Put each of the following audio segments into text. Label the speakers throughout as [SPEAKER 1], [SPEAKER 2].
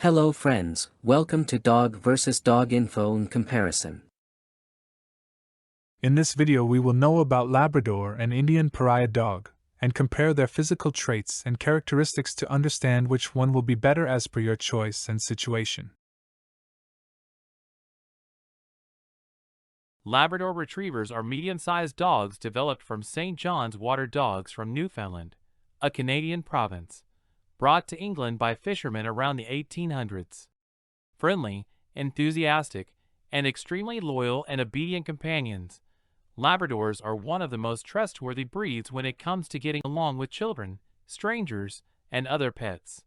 [SPEAKER 1] Hello friends, welcome to Dog vs Dog Info and Comparison.
[SPEAKER 2] In this video we will know about Labrador and Indian Pariah Dog, and compare their physical traits and characteristics to understand which one will be better as per your choice and situation.
[SPEAKER 3] Labrador Retrievers are medium-sized dogs developed from St. John's Water Dogs from Newfoundland, a Canadian province, brought to England by fishermen around the 1800s. Friendly, enthusiastic, and extremely loyal and obedient companions, Labradors are one of the most trustworthy breeds when it comes to getting along with children, strangers, and other pets.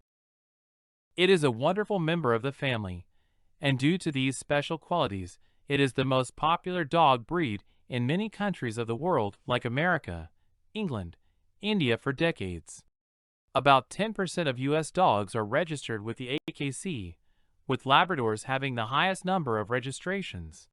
[SPEAKER 3] It is a wonderful member of the family, and due to these special qualities, it is the most popular dog breed in many countries of the world like America, England, India for decades. About 10% of U.S. dogs are registered with the AKC, with Labradors having the highest number of registrations.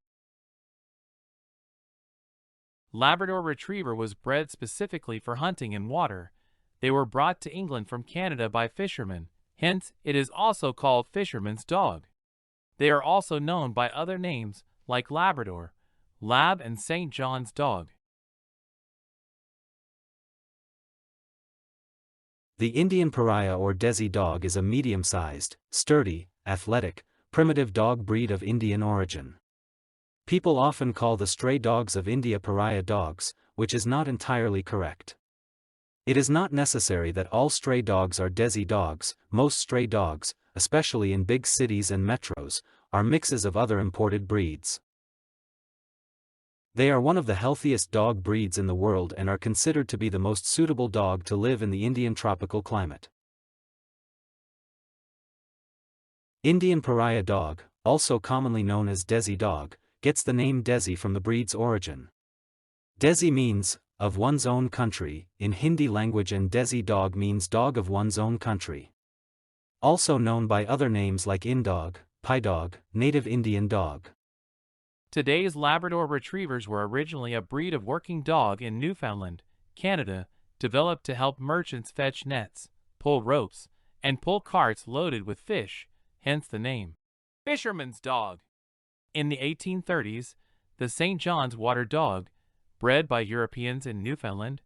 [SPEAKER 3] Labrador Retriever was bred specifically for hunting in water. They were brought to England from Canada by fishermen, hence it is also called fisherman's dog. They are also known by other names like Labrador, Lab, and St. John's dog.
[SPEAKER 4] The Indian Pariah or Desi dog is a medium-sized, sturdy, athletic, primitive dog breed of Indian origin. People often call the stray dogs of India Pariah dogs, which is not entirely correct. It is not necessary that all stray dogs are Desi dogs. Most stray dogs, especially in big cities and metros, are mixes of other imported breeds. They are one of the healthiest dog breeds in the world and are considered to be the most suitable dog to live in the Indian tropical climate. Indian Pariah Dog, also commonly known as Desi dog, gets the name Desi from the breed's origin. Desi means, of one's own country, in Hindi language, and Desi dog means dog of one's own country. Also known by other names like Indog, Pie dog, native Indian dog.
[SPEAKER 3] Today's Labrador Retrievers were originally a breed of working dog in Newfoundland, Canada, developed to help merchants fetch nets, pull ropes, and pull carts loaded with fish, hence the name. Fisherman's dog. In the 1830s, the St. John's Water Dog, bred by Europeans in Newfoundland,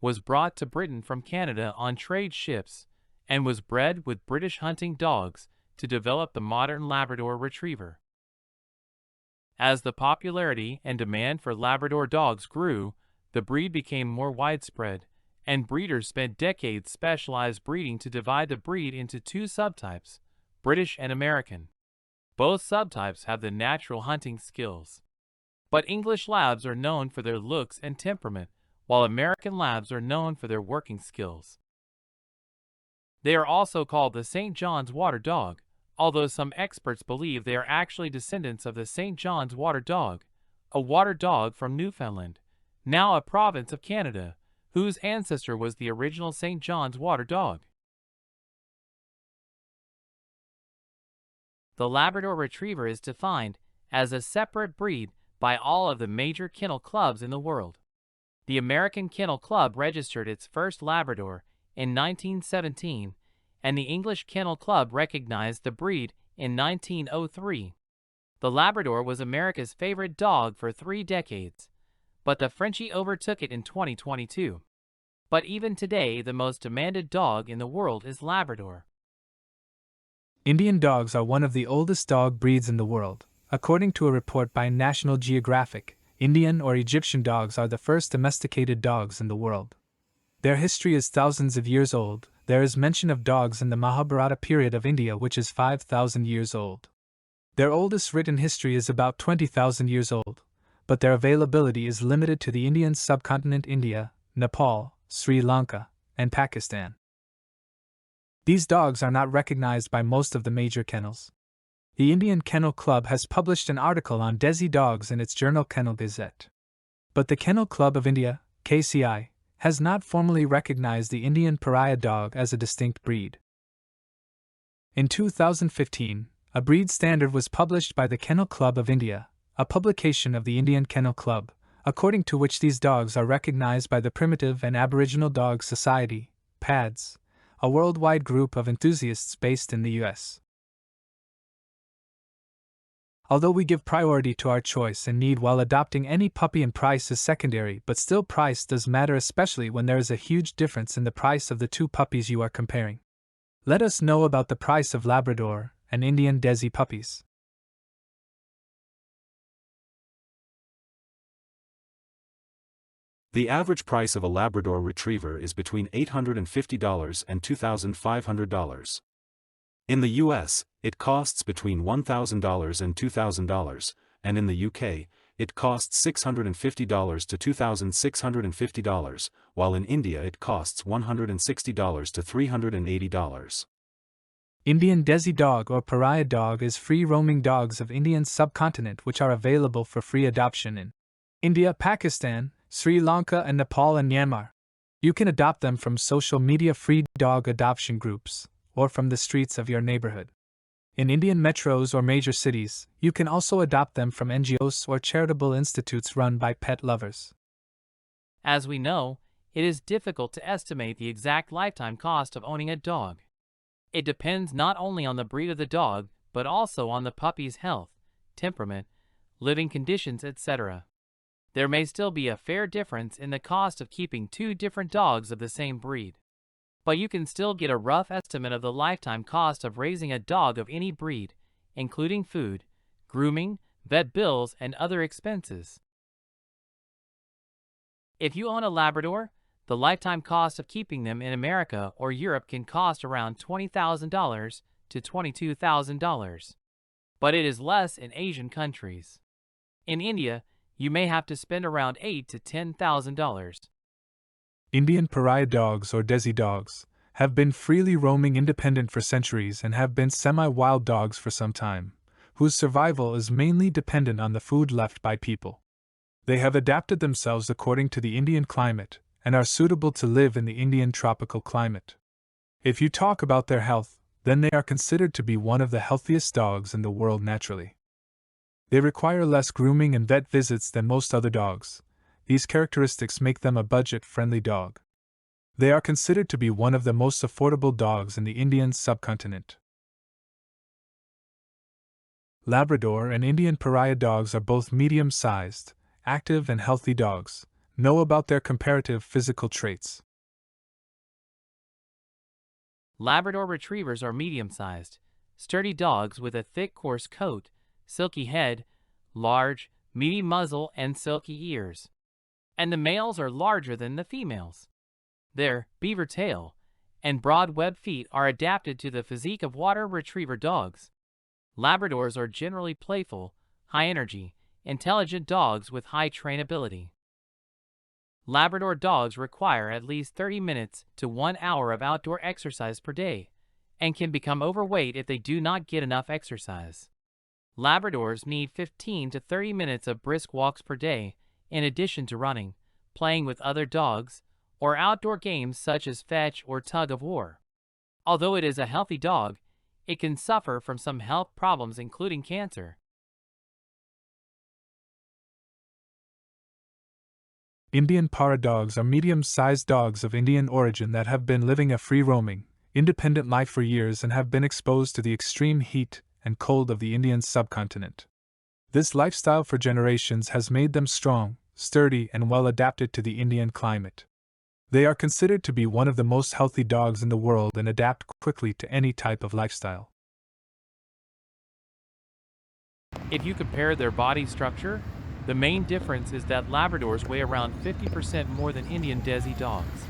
[SPEAKER 3] was brought to Britain from Canada on trade ships, and was bred with British hunting dogs to develop the modern Labrador Retriever. As the popularity and demand for Labrador dogs grew, the breed became more widespread, and breeders spent decades specialized breeding to divide the breed into two subtypes, British and American. Both subtypes have the natural hunting skills. But English Labs are known for their looks and temperament, while American Labs are known for their working skills. They are also called the St. John's Water Dog, although some experts believe they are actually descendants of the St. John's Water Dog, a water dog from Newfoundland, now a province of Canada, whose ancestor was the original St. John's Water Dog. The Labrador Retriever is defined as a separate breed by all of the major kennel clubs in the world. The American Kennel Club registered its first Labrador in 1917, and the English Kennel Club recognized the breed in 1903. The Labrador was America's favorite dog for 3 decades, but the Frenchie overtook it in 2022. But even today, the most demanded dog in the world is Labrador.
[SPEAKER 2] Indian dogs are one of the oldest dog breeds in the world. According to a report by National Geographic, Indian or Egyptian dogs are the first domesticated dogs in the world. Their history is thousands of years old. There is mention of dogs in the Mahabharata period of India, which is 5,000 years old. Their oldest written history is about 20,000 years old, but their availability is limited to the Indian subcontinent, India, Nepal, Sri Lanka, and Pakistan. These dogs are not recognized by most of the major kennels. The Indian Kennel Club has published an article on Desi dogs in its journal Kennel Gazette. But the Kennel Club of India, KCI, has not formally recognized the Indian Pariah Dog as a distinct breed. In 2015, a breed standard was published by the Kennel Club of India, a publication of the Indian Kennel Club, according to which these dogs are recognized by the Primitive and Aboriginal Dog Society, PADS, a worldwide group of enthusiasts based in the US. Although we give priority to our choice and need while adopting any puppy, and price is secondary, but still price does matter, especially when there is a huge difference in the price of the two puppies you are comparing. Let us know about the price of Labrador and Indian Desi puppies.
[SPEAKER 4] The average price of a Labrador Retriever is between $850 and $2,500. In the US, it costs between $1,000 and $2,000, and in the UK, it costs $650 to $2,650, while in India it costs $160 to $380.
[SPEAKER 2] Indian Desi Dog or Pariah Dog is free-roaming dogs of Indian subcontinent which are available for free adoption in India, Pakistan, Sri Lanka and Nepal and Myanmar. You can adopt them from social media free dog adoption groups, or from the streets of your neighborhood. In Indian metros or major cities, you can also adopt them from NGOs or charitable institutes run by pet lovers.
[SPEAKER 3] As we know, it is difficult to estimate the exact lifetime cost of owning a dog. It depends not only on the breed of the dog, but also on the puppy's health, temperament, living conditions, etc. There may still be a fair difference in the cost of keeping two different dogs of the same breed. But you can still get a rough estimate of the lifetime cost of raising a dog of any breed, including food, grooming, vet bills, and other expenses. If you own a Labrador, the lifetime cost of keeping them in America or Europe can cost around $20,000 to $22,000. But it is less in Asian countries. In India, you may have to spend around $8,000 to $10,000.
[SPEAKER 2] Indian Pariah Dogs or Desi dogs have been freely roaming independent for centuries and have been semi-wild dogs for some time, whose survival is mainly dependent on the food left by people. They have adapted themselves according to the Indian climate and are suitable to live in the Indian tropical climate. If you talk about their health, then they are considered to be one of the healthiest dogs in the world naturally. They require less grooming and vet visits than most other dogs. These characteristics make them a budget-friendly dog. They are considered to be one of the most affordable dogs in the Indian subcontinent. Labrador and Indian Pariah dogs are both medium-sized, active and healthy dogs. Know about their comparative physical traits.
[SPEAKER 3] Labrador Retrievers are medium-sized, sturdy dogs with a thick coarse coat, silky head, large, meaty muzzle and silky ears. And the males are larger than the females. Their beaver tail and broad webbed feet are adapted to the physique of water retriever dogs. Labradors are generally playful, high-energy, intelligent dogs with high trainability. Labrador dogs require at least 30 minutes to 1 hour of outdoor exercise per day and can become overweight if they do not get enough exercise. Labradors need 15 to 30 minutes of brisk walks per day, in addition to running, playing with other dogs, or outdoor games such as fetch or tug of war. Although it is a healthy dog, it can suffer from some health problems including cancer.
[SPEAKER 2] Indian Pariah dogs are medium-sized dogs of Indian origin that have been living a free-roaming, independent life for years and have been exposed to the extreme heat and cold of the Indian subcontinent. This lifestyle for generations has made them strong, sturdy, and well adapted to the Indian climate. They are considered to be one of the most healthy dogs in the world and adapt quickly to any type of lifestyle.
[SPEAKER 3] If you compare their body structure, the main difference is that Labradors weigh around 50% more than Indian Desi dogs.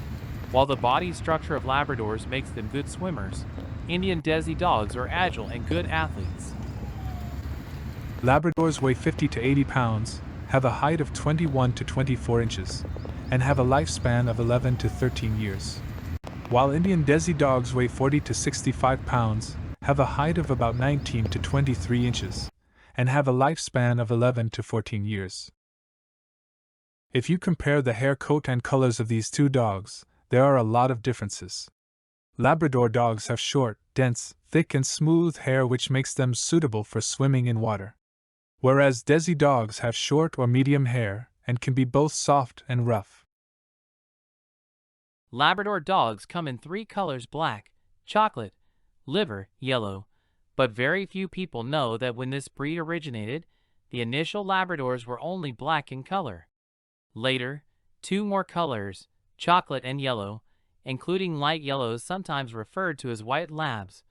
[SPEAKER 3] While the body structure of Labradors makes them good swimmers, Indian Desi dogs are agile and good athletes.
[SPEAKER 2] Labradors weigh 50 to 80 pounds, have a height of 21 to 24 inches, and have a lifespan of 11 to 13 years. While Indian Desi dogs weigh 40 to 65 pounds, have a height of about 19 to 23 inches, and have a lifespan of 11 to 14 years. If you compare the hair, coat, and colors of these two dogs, there are a lot of differences. Labrador dogs have short, dense, thick, and smooth hair which makes them suitable for swimming in water. Whereas Desi dogs have short or medium hair and can be both soft and rough.
[SPEAKER 3] Labrador dogs come in 3 colors: black, chocolate, liver, yellow, But very few people know that when this breed originated, the initial Labradors were only black in color. Later, two more colors, chocolate and yellow, including light yellows sometimes referred to as white labs,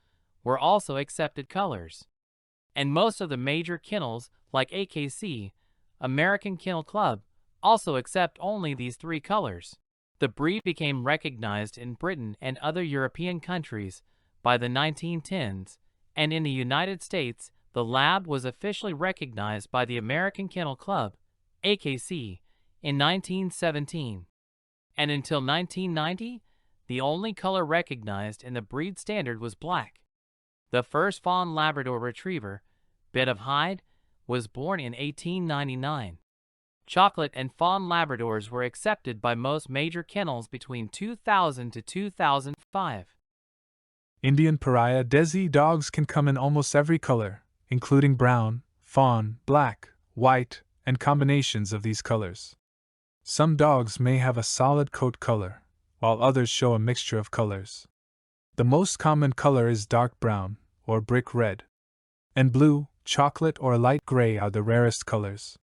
[SPEAKER 3] were also accepted colors. And most of the major kennels, like AKC, American Kennel Club, also accept only these three colors. The breed became recognized in Britain and other European countries by the 1910s, and in the United States, the Lab was officially recognized by the American Kennel Club, AKC, in 1917. And until 1990, the only color recognized in the breed standard was black. The first fawn Labrador Retriever, Bit of Hide, was born in 1899. Chocolate and fawn Labradors were accepted by most major kennels between 2000 to 2005.
[SPEAKER 2] Indian Pariah Desi dogs can come in almost every color, including brown, fawn, black, white, and combinations of these colors. Some dogs may have a solid coat color, while others show a mixture of colors. The most common color is dark brown, or brick red, and blue, chocolate, or light gray are the rarest colors.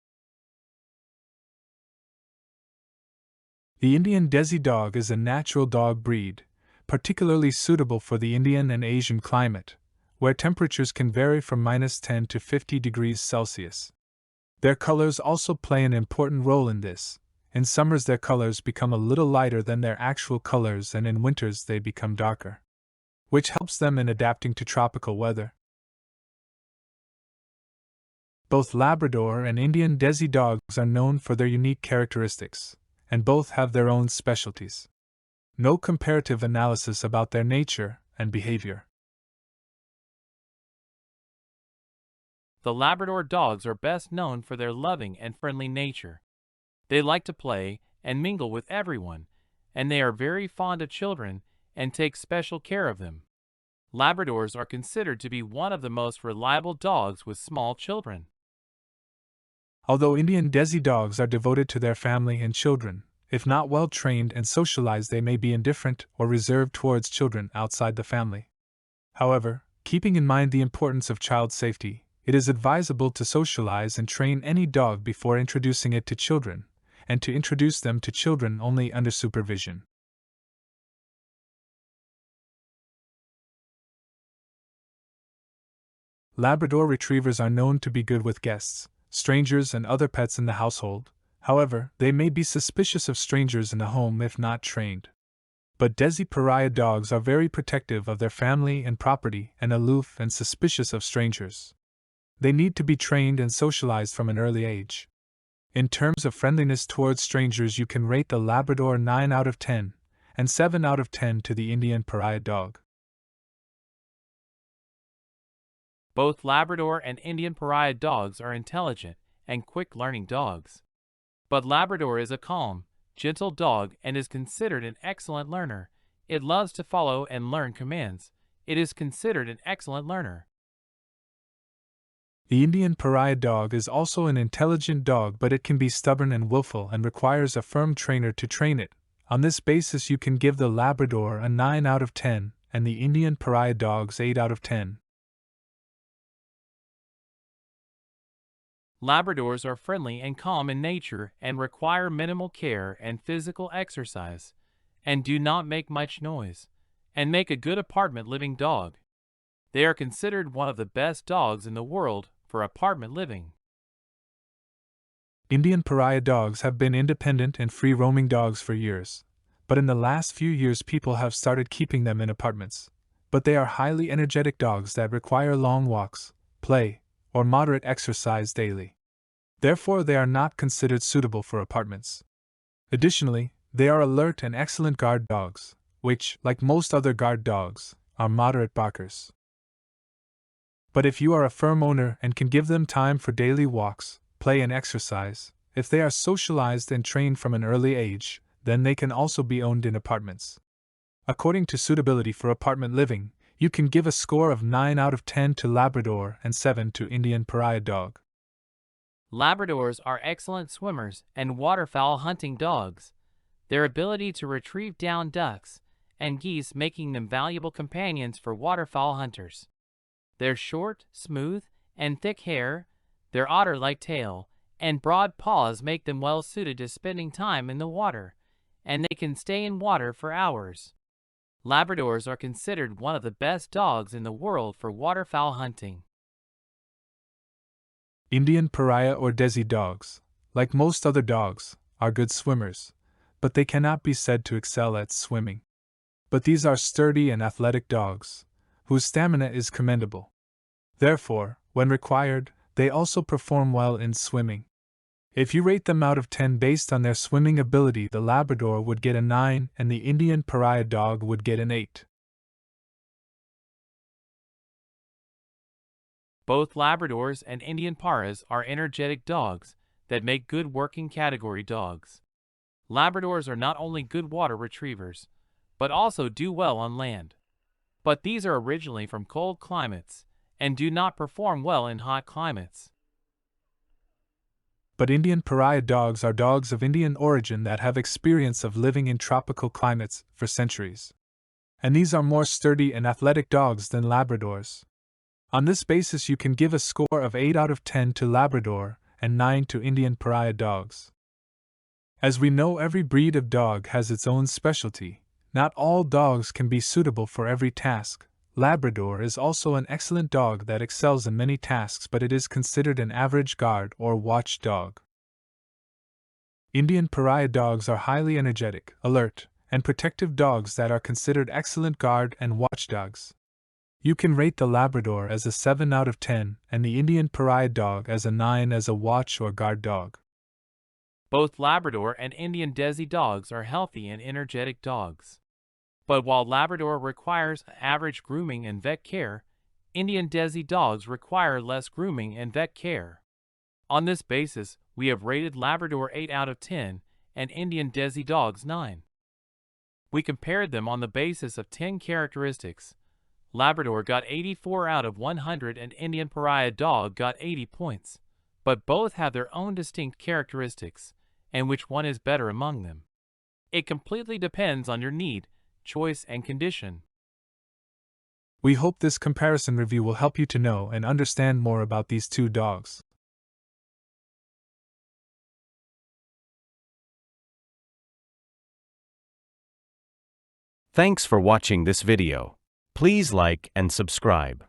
[SPEAKER 2] The Indian Desi dog is a natural dog breed, particularly suitable for the Indian and Asian climate, where temperatures can vary from -10 to 50 degrees Celsius. Their colors also play an important role in this. In summers their colors become a little lighter than their actual colors, and in winters they become darker, which helps them in adapting to tropical weather. Both Labrador and Indian Desi dogs are known for their unique characteristics, and both have their own specialties. No comparative analysis about their nature and behavior.
[SPEAKER 3] The Labrador dogs are best known for their loving and friendly nature. They like to play and mingle with everyone, and they are very fond of children and take special care of them. Labradors are considered to be one of the most reliable dogs with small children.
[SPEAKER 2] Although Indian Desi dogs are devoted to their family and children, if not well trained and socialized, they may be indifferent or reserved towards children outside the family. However, keeping in mind the importance of child safety, it is advisable to socialize and train any dog before introducing it to children, and to introduce them to children only under supervision. Labrador Retrievers are known to be good with guests, strangers, and other pets in the household. However, they may be suspicious of strangers in the home if not trained. But Desi Pariah dogs are very protective of their family and property and aloof and suspicious of strangers. They need to be trained and socialized from an early age. In terms of friendliness towards strangers, you can rate the Labrador 9 out of 10 and 7 out of 10 to the Indian Pariah dog.
[SPEAKER 3] Both Labrador and Indian Pariah dogs are intelligent and quick-learning dogs. But Labrador is a calm, gentle dog and is considered an excellent learner. It loves to follow and learn commands. It is considered an excellent learner.
[SPEAKER 2] The Indian Pariah dog is also an intelligent dog, but it can be stubborn and willful and requires a firm trainer to train it. On this basis, you can give the Labrador a 9 out of 10 and the Indian Pariah dogs 8 out of 10.
[SPEAKER 3] Labradors are friendly and calm in nature and require minimal care and physical exercise, and do not make much noise, and make a good apartment living dog. They are considered one of the best dogs in the world for apartment living.
[SPEAKER 2] Indian Pariah dogs have been independent and free-roaming dogs for years, but in the last few years people have started keeping them in apartments. But they are highly energetic dogs that require long walks, play, or moderate exercise daily. Therefore, they are not considered suitable for apartments. Additionally, they are alert and excellent guard dogs, which, like most other guard dogs, are moderate barkers. But if you are a firm owner and can give them time for daily walks, play, and exercise, if they are socialized and trained from an early age, then they can also be owned in apartments. According to suitability for apartment living, you can give a score of 9 out of 10 to Labrador and 7 to Indian Pariah dog.
[SPEAKER 3] Labradors are excellent swimmers and waterfowl hunting dogs. Their ability to retrieve down ducks and geese making them valuable companions for waterfowl hunters. Their short, smooth, and thick hair, their otter-like tail, and broad paws make them well suited to spending time in the water, and they can stay in water for hours. Labradors are considered one of the best dogs in the world for waterfowl hunting.
[SPEAKER 2] Indian Pariah or Desi dogs, like most other dogs, are good swimmers, but they cannot be said to excel at swimming. But these are sturdy and athletic dogs, whose stamina is commendable. Therefore, when required, they also perform well in swimming. If you rate them out of 10 based on their swimming ability, the Labrador would get a 9 and the Indian Pariah Dog would get an 8.
[SPEAKER 3] Both Labradors and Indian Pariahs are energetic dogs that make good working category dogs. Labradors are not only good water retrievers, but also do well on land. But these are originally from cold climates and do not perform well in hot climates.
[SPEAKER 2] But Indian Pariah dogs are dogs of Indian origin that have experience of living in tropical climates for centuries. And these are more sturdy and athletic dogs than Labradors. On this basis, you can give a score of 8 out of 10 to Labrador and 9 to Indian Pariah dogs. As we know, every breed of dog has its own specialty. Not all dogs can be suitable for every task. Labrador is also an excellent dog that excels in many tasks, but it is considered an average guard or watch dog. Indian Pariah dogs are highly energetic, alert, and protective dogs that are considered excellent guard and watch dogs. You can rate the Labrador as a 7 out of 10 and the Indian Pariah Dog as a 9 as a watch or guard dog.
[SPEAKER 3] Both Labrador and Indian Desi dogs are healthy and energetic dogs. But while Labrador requires average grooming and vet care, Indian Desi dogs require less grooming and vet care. On this basis, we have rated Labrador 8 out of 10 and Indian Desi dogs 9. We compared them on the basis of 10 characteristics. Labrador got 84 out of 100 and Indian Pariah Dog got 80 points, but both have their own distinct characteristics, and which one is better among them? It completely depends on your need, choice, and condition.
[SPEAKER 2] We hope this comparison review will help you to know and understand more about these two dogs.
[SPEAKER 5] Thanks for watching this video. Please like and subscribe.